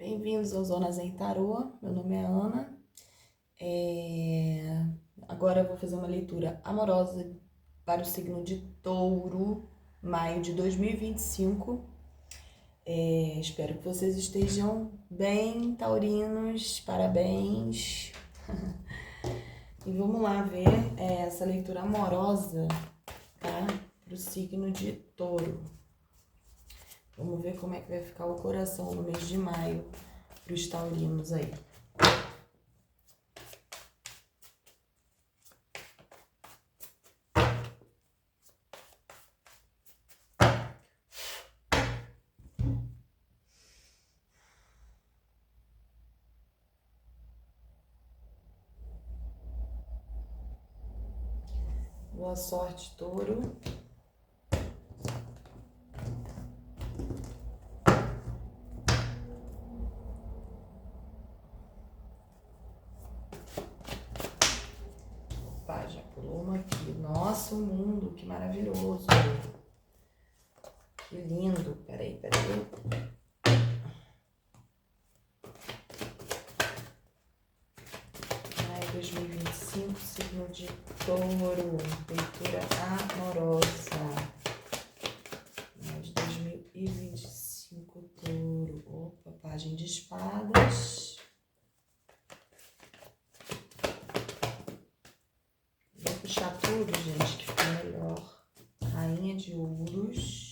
Bem-vindos ao Zona Zen Tarô, meu nome é Ana. Agora eu vou fazer uma leitura amorosa para o signo de Touro, maio de 2025. Espero que vocês estejam bem, taurinos, parabéns. E vamos lá ver essa leitura amorosa, tá? Para o signo de Touro. Vamos ver como é que vai ficar o coração no mês de maio para os taurinos aí. Boa sorte, Touro. Opa, já pulou uma aqui. Nossa, o mundo, que maravilhoso. Que lindo. Peraí. Maio 2025, signo de Touro. Leitura amorosa. Maio de 2025, Touro. Opa, página de espadas. Vou puxar tudo, gente, que fica melhor. Rainha de ouros.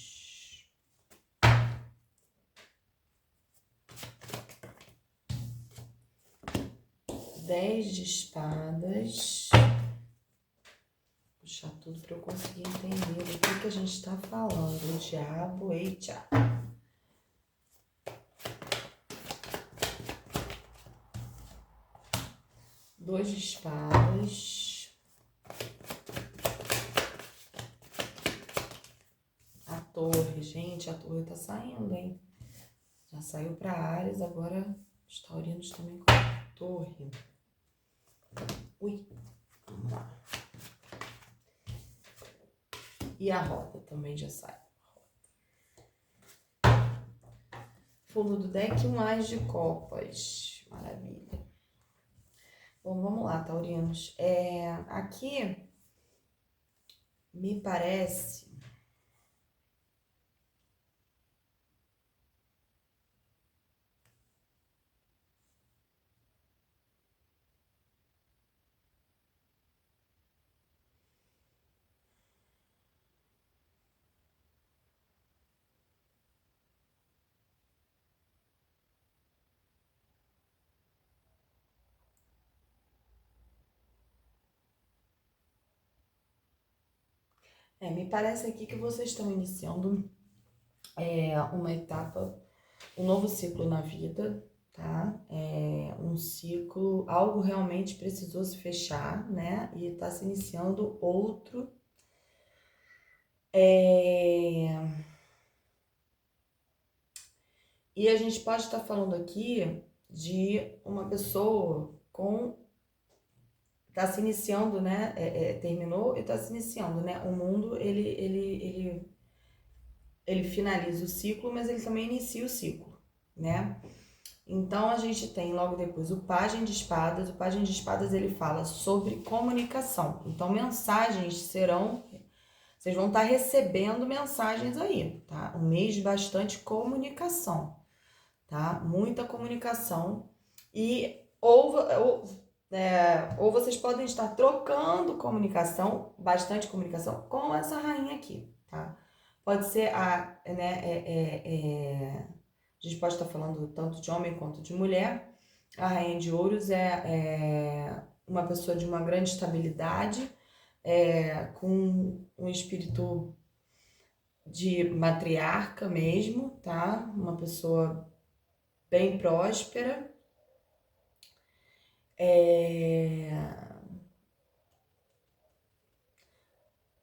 10 de espadas. Vou puxar tudo para eu conseguir entender do que a gente está falando. O diabo, eita. 2 de espadas. A torre, gente, a torre tá saindo, hein? Já saiu para Áries, agora os taurinos também com a torre. Ui, vamos lá. E a roda também já sai. Fundo do deck, um as de copas. Maravilha. Bom, vamos lá, taurinos. Aqui me parece... me parece aqui que vocês estão iniciando uma etapa, um novo ciclo na vida, tá? Um ciclo, algo realmente precisou se fechar, né? E tá se iniciando outro. E a gente pode estar falando aqui de uma pessoa tá se iniciando, né? Terminou e tá se iniciando, né? O mundo, ele finaliza o ciclo, mas ele também inicia o ciclo, né? Então, a gente tem logo depois o Pajem de Espadas. O Pajem de Espadas, ele fala sobre comunicação. Então, mensagens serão... Vocês vão estar recebendo mensagens aí, tá? Um mês de bastante comunicação, tá? Muita comunicação. Ou vocês podem estar trocando comunicação, bastante comunicação, com essa rainha aqui, tá? Pode ser a gente pode estar falando tanto de homem quanto de mulher. A rainha de ouros é uma pessoa de uma grande estabilidade, com um espírito de matriarca mesmo, tá? Uma pessoa bem próspera.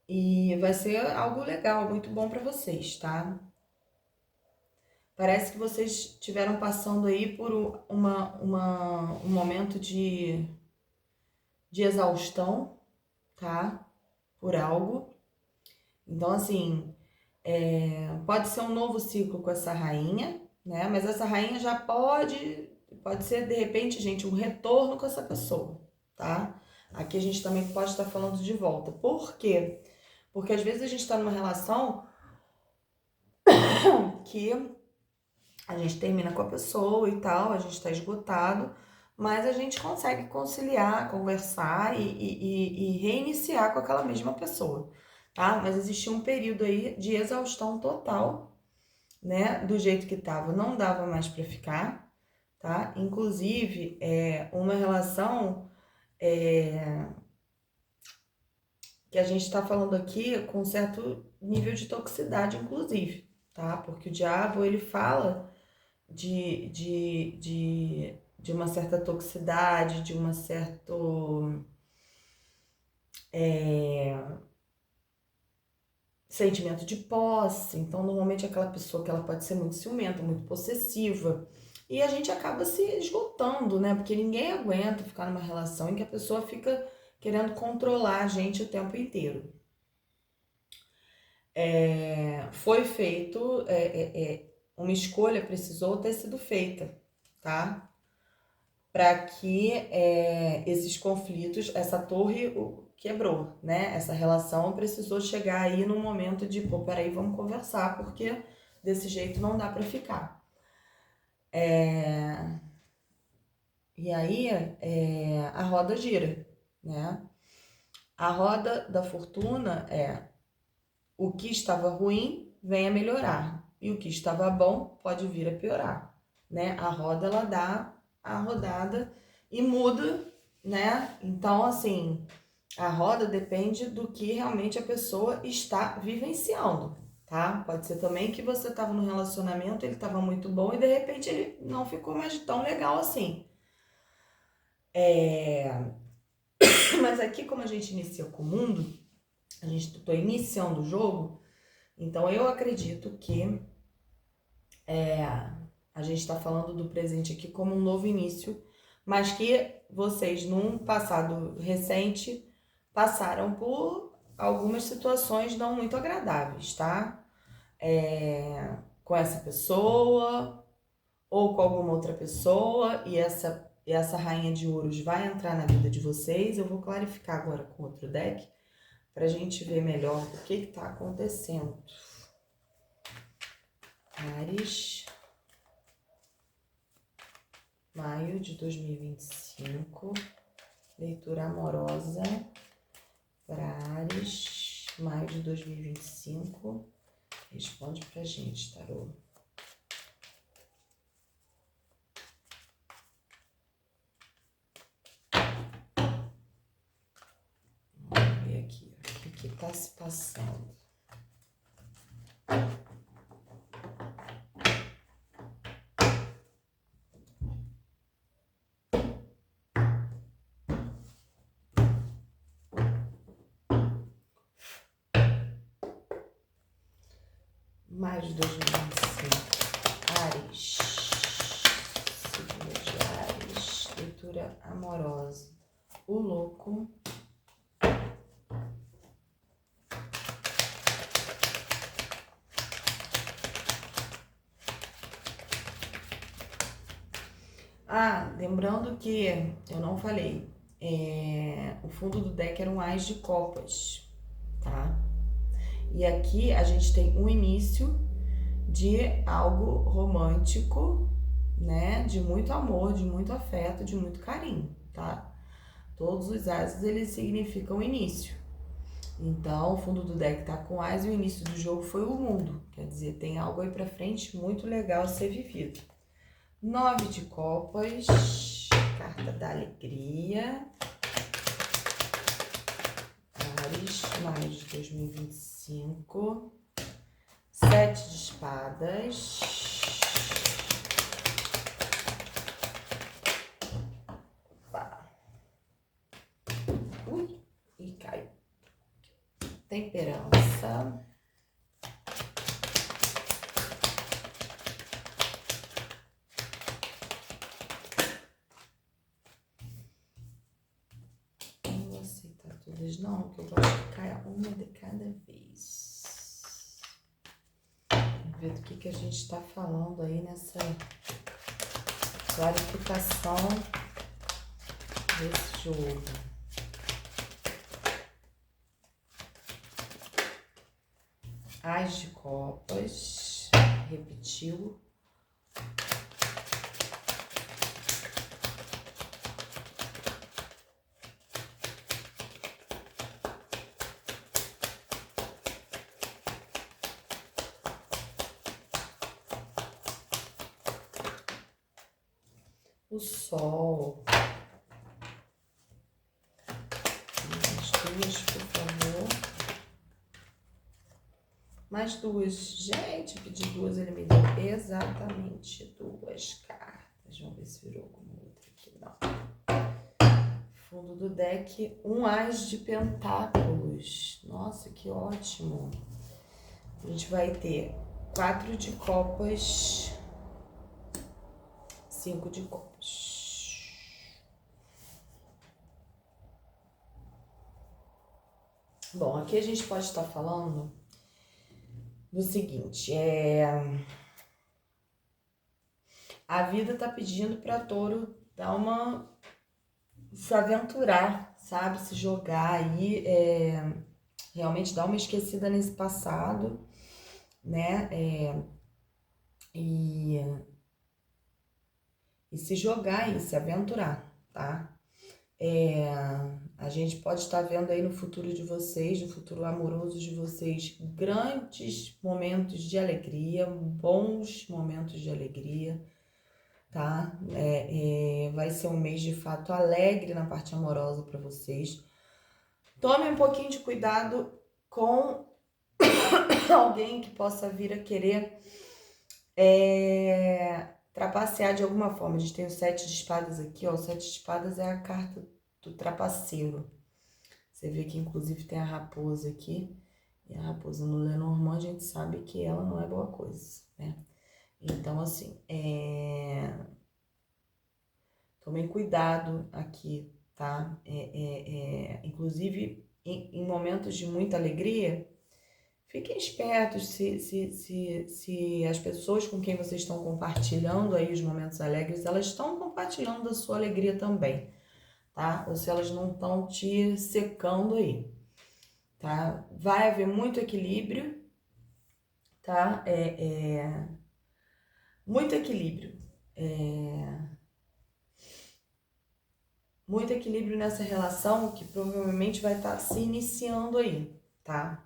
E vai ser algo legal, muito bom para vocês, tá? Parece que vocês estiveram passando aí por um momento de exaustão, tá? Por algo. Então, assim, pode ser um novo ciclo com essa rainha, né? Mas essa rainha já pode ser, de repente, gente, um retorno com essa pessoa, tá? Aqui a gente também pode estar falando de volta. Por quê? Porque às vezes a gente está numa relação que a gente termina com a pessoa e tal, a gente está esgotado, mas a gente consegue conciliar, conversar e reiniciar com aquela mesma pessoa, tá? Mas existia um período aí de exaustão total, né? Do jeito que tava, não dava mais para ficar, tá? Inclusive, uma relação que a gente está falando aqui com certo nível de toxicidade, inclusive, tá? Porque o diabo, ele fala de uma certa toxicidade, de uma certo sentimento de posse. Então, normalmente aquela pessoa que ela pode ser muito ciumenta, muito possessiva, e a gente acaba se esgotando, né? Porque ninguém aguenta ficar numa relação em que a pessoa fica querendo controlar a gente o tempo inteiro. Foi feito, uma escolha precisou ter sido feita, tá? Para que esses conflitos, essa torre quebrou, né? Essa relação precisou chegar aí no momento de, pô, peraí, vamos conversar, porque desse jeito não dá para ficar. E aí a roda gira, né? A roda da fortuna o que estava ruim vem a melhorar e o que estava bom pode vir a piorar, né? A roda ela dá a rodada e muda, né? Então, assim, a roda depende do que realmente a pessoa está vivenciando, tá? Pode ser também que você estava no relacionamento, ele estava muito bom e de repente ele não ficou mais tão legal assim. Mas aqui, como a gente inicia com o mundo, a gente está iniciando o jogo, então eu acredito que a gente está falando do presente aqui como um novo início, mas que vocês, num passado recente, passaram por algumas situações não muito agradáveis, tá? Com essa pessoa ou com alguma outra pessoa, e essa rainha de ouros vai entrar na vida de vocês. Eu vou clarificar agora com outro deck pra gente ver melhor o que tá acontecendo. Áries, maio de 2025, leitura amorosa para Áries, maio de 2025. Responde pra gente, tarô. Vamos ver aqui, o que tá se passando. Maio de 2025, Áries, signo de Áries, leitura amorosa, o louco, lembrando que eu não falei, o fundo do deck era um Ás de Copas, tá? E aqui a gente tem um início de algo romântico, né? De muito amor, de muito afeto, de muito carinho, tá? Todos os ases, eles significam início. Então, o fundo do deck tá com as e o início do jogo foi o mundo. Quer dizer, tem algo aí pra frente muito legal a ser vivido. 9 de copas, carta da alegria. Áries, maio de 2025. 7 de espadas. Ui, e caiu. Temperança. Não vou aceitar todas não, que eu gosto de cair uma de cada vez. ver do que a gente está falando aí nessa clarificação desse jogo. As de copas, repetiu. O sol. Mais duas, por favor. Mais duas. Gente, pedi duas, ele me deu exatamente duas cartas. Vamos ver se virou alguma outra aqui. Não. Fundo do deck, um as de pentáculos. Nossa, que ótimo. A gente vai ter 4 de copas, 5 de copas. Bom, aqui a gente pode estar falando do seguinte, a vida tá pedindo para touro dar se aventurar, sabe? Se jogar aí, realmente dar uma esquecida nesse passado, né? E se jogar aí, se aventurar, tá? A gente pode estar vendo aí no futuro de vocês, no futuro amoroso de vocês, grandes momentos de alegria, bons momentos de alegria, tá? Vai ser um mês de fato alegre na parte amorosa para vocês. Tome um pouquinho de cuidado com alguém que possa vir a querer trapacear de alguma forma. A gente tem o 7 de espadas aqui, ó. O 7 de espadas é a carta do trapaceiro. Você vê que inclusive tem a raposa aqui. E a raposa no Lenormand, a gente sabe que ela não é boa coisa, né? Então, assim, tomem cuidado aqui, tá? Inclusive, em momentos de muita alegria, fiquem espertos se as pessoas com quem vocês estão compartilhando aí os momentos alegres, elas estão compartilhando da sua alegria também, tá? Ou se elas não estão te secando aí, tá? Vai haver muito equilíbrio, tá? Muito equilíbrio. Muito equilíbrio nessa relação que provavelmente vai estar se iniciando aí, tá?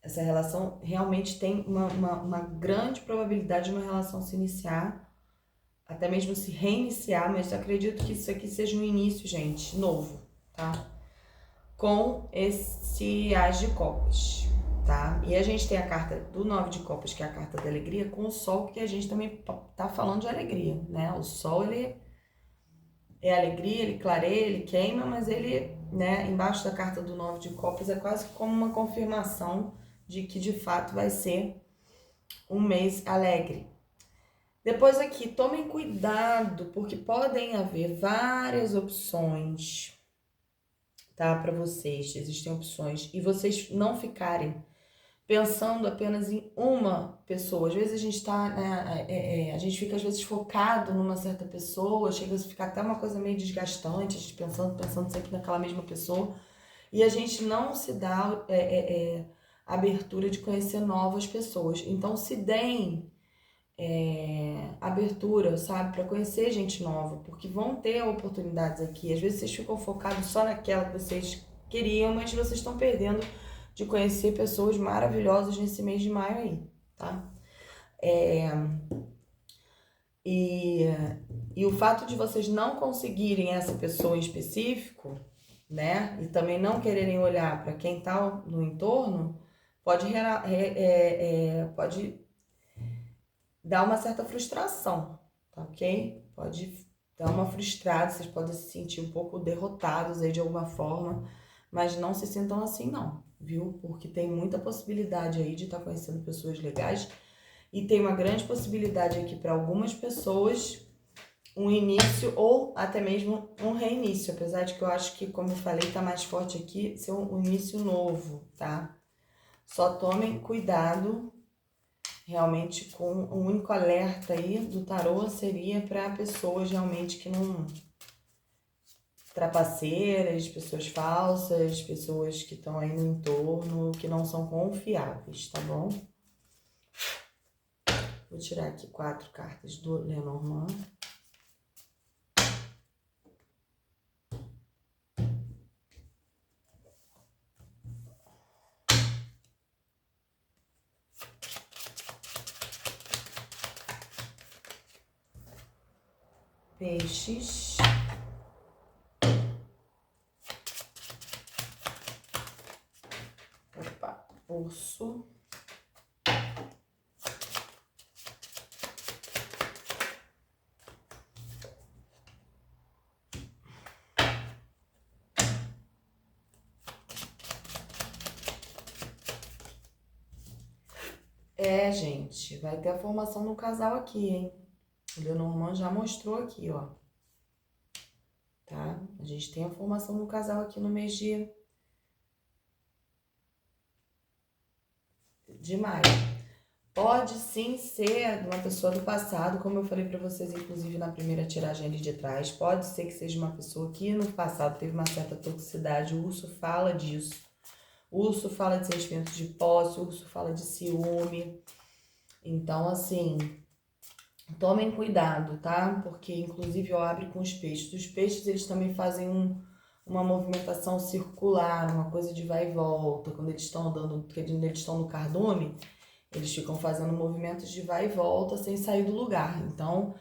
Essa relação realmente tem uma grande probabilidade de uma relação se iniciar, até mesmo se reiniciar, mas eu acredito que isso aqui seja um início, gente, novo, tá? Com esse as de copas, tá? E a gente tem a carta do 9 de copas, que é a carta da alegria, com o sol, que a gente também tá falando de alegria, né? O sol, ele é alegria, ele clareia, ele queima, mas ele, né, embaixo da carta do 9 de copas é quase como uma confirmação de que de fato vai ser um mês alegre. Depois aqui, tomem cuidado, porque podem haver várias opções, tá, para vocês. Existem opções e vocês não ficarem pensando apenas em uma pessoa. Às vezes a gente tá, né, a gente fica às vezes focado numa certa pessoa, chega a ficar até uma coisa meio desgastante, a gente pensando sempre naquela mesma pessoa, e a gente não se dá abertura de conhecer novas pessoas. Então se deem abertura, sabe, para conhecer gente nova, porque vão ter oportunidades aqui. Às vezes vocês ficam focados só naquela que vocês queriam, mas vocês estão perdendo de conhecer pessoas maravilhosas nesse mês de maio aí, tá? E o fato de vocês não conseguirem essa pessoa em específico, né, e também não quererem olhar para quem tá no entorno, pode dar uma certa frustração, tá ok? Pode dar uma frustrada, vocês podem se sentir um pouco derrotados aí de alguma forma, mas não se sintam assim não, viu? Porque tem muita possibilidade aí de estar conhecendo pessoas legais e tem uma grande possibilidade aqui para algumas pessoas um início ou até mesmo um reinício, apesar de que eu acho que, como eu falei, tá mais forte aqui ser um início novo, tá? Só tomem cuidado, realmente, com o único alerta aí do tarô seria para pessoas realmente que não... trapaceiras, pessoas falsas, pessoas que estão aí no entorno, que não são confiáveis, tá bom? Vou tirar aqui 4 cartas do Lenormand. Peixes. Opa, urso. É, gente, vai ter a formação do casal aqui, hein? O Lenormand já mostrou aqui, ó. Tá? A gente tem a formação do casal aqui no mês de maio. Pode sim ser uma pessoa do passado, como eu falei pra vocês, inclusive na primeira tiragem ali de trás. Pode ser que seja uma pessoa que no passado teve uma certa toxicidade. O urso fala disso. O urso fala de sentimentos de posse, o urso fala de ciúme. Então, assim, tomem cuidado, tá? Porque, inclusive, eu abro com os peixes. Os peixes, eles também fazem uma movimentação circular, uma coisa de vai e volta. Quando eles estão andando, quando eles estão no cardume, eles ficam fazendo movimentos de vai e volta sem sair do lugar. Então,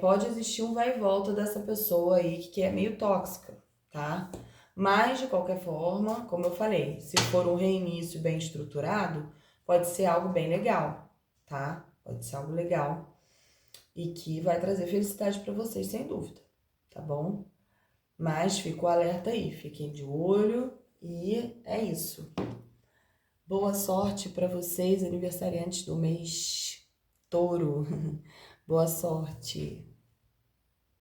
pode existir um vai e volta dessa pessoa aí que é meio tóxica, tá? Mas, de qualquer forma, como eu falei, se for um reinício bem estruturado, pode ser algo bem legal, tá? Pode ser algo legal e que vai trazer felicidade para vocês, sem dúvida, tá bom? Mas fica o alerta aí, fiquem de olho e é isso. Boa sorte para vocês, aniversariantes do mês Touro. Boa sorte.